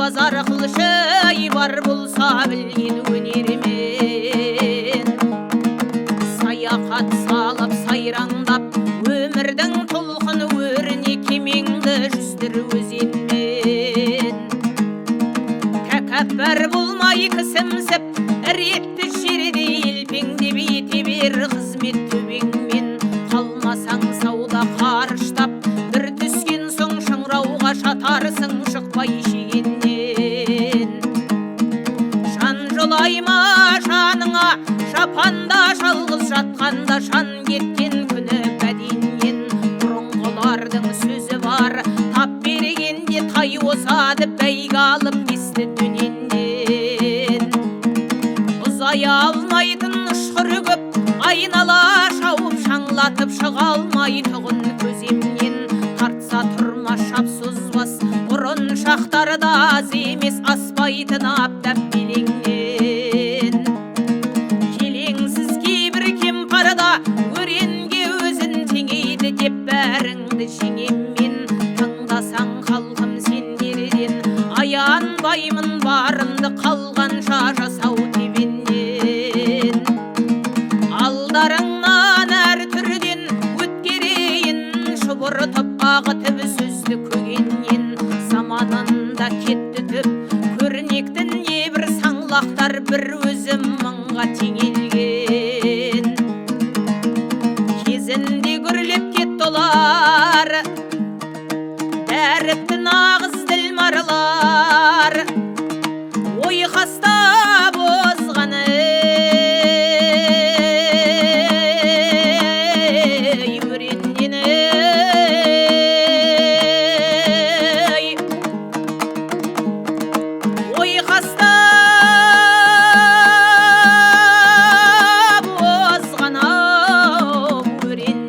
базар қылшы бар болса білген өнерімен саяхат салып сайраңдап өмірдің толқыны өріне кемеңді жүздір өзенмен тәкәппар болмай кісімсіп ретті жерде елпеңдеп ете бер қызмет төбеңмен қалмасаң сауда қарыштап бір түскен соң шыңырауға шатарсың шықпай шегеннен жан жолайма жаныңа жапанда жалғыз жатқанда жан кеткен күні бәденнен бұрынғылардың сөзі бар тап бергенде тай осады бәйге алып кесті дөненнен ұзай алмайтын ұшқыр көп айнала шауып шаңлатып шыға алмай тұғын көземнен тартса тұрма шапсызбас бұрын шақтарда аз емес аспайтын аптап белеңнен келеңсіз кейбір кемпарда өренге өзін теңейді деп бәріңді жеңеммен тыңдасаң халқым сендерден аянбаймын барымды қалғанша жасау тебеннен алдарыңнан әр түрден өткерейін шұбыртып ағытып сөзді көгеннен заманында кетті түп көрнекті небір саңлақтар бір өзім мыңға теңелген кезінде күрлеп кетті олар дәріпті нағыз ділмарлар ойқаста бозғаны өреннен ойқаста бозғаны өреннен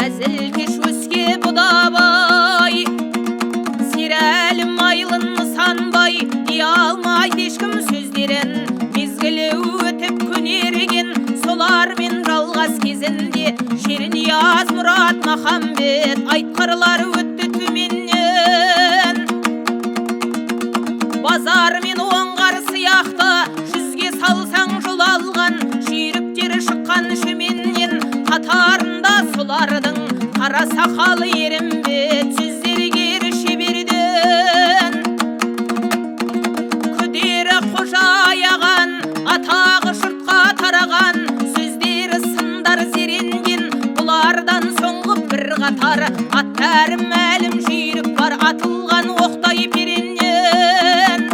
әзілкеш өске бұдабай серәлім айлын нысанбай дей алмайды ешкім сөздерін мезгілі өтіп көнерген солармен жалғас кезінде шернияз мұрат махамбет айтқырлар өтті төменнен базар мен оңғар сияқты жүзге салсаң жол алған жүйріктері шыққан шөменнен қатарында солардың қара сақалы ерімбет сөздерге шеберден күдері қожа аяған атағы жұртқа тараған сөздері сындар зеренген бұлардан соңғы бір қатар аттары мәлім жүйрік бар атылған оқтай переннен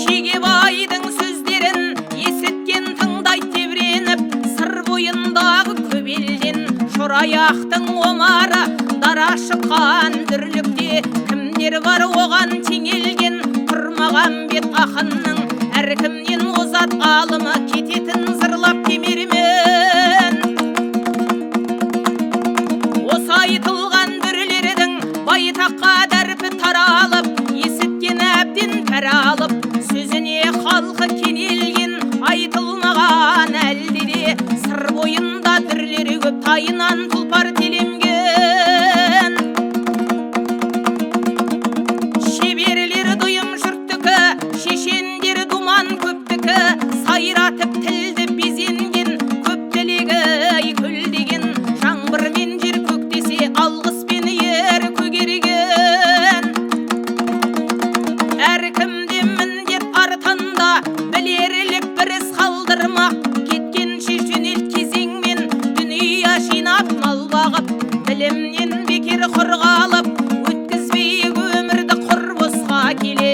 шегебайдың сөздерін есіткен тыңдайды тебіреніп сыр бойындағы көбелден шораяқтың омары дара шыққан дүрлікте кімдер бар оған теңелген тұрмағамбет ақынның әркімнен озат алымы кететін зырлап кемермен осы айтылған дүрлердің байтаққа дәрпі таралып есіткен әбден пәр алып сөзіне халқы кенелген айтылмаған әлде де сыр бойында дүрлері көп тайынан тұлпар телемген шеберлер дұйым жұрттікі шешендер думан көптікі сайратып тілді безенген көп тілегі көлдеген жаңбырмен жер көктесе алғыспен ер көгерген әркімде міндет артында білерлік бір іс қалдырмақ кеткенше жөнелт кезеңмен дүния жинап мал бағып білімнен бекер құр қалып өткізбей өмірді құр босқа келе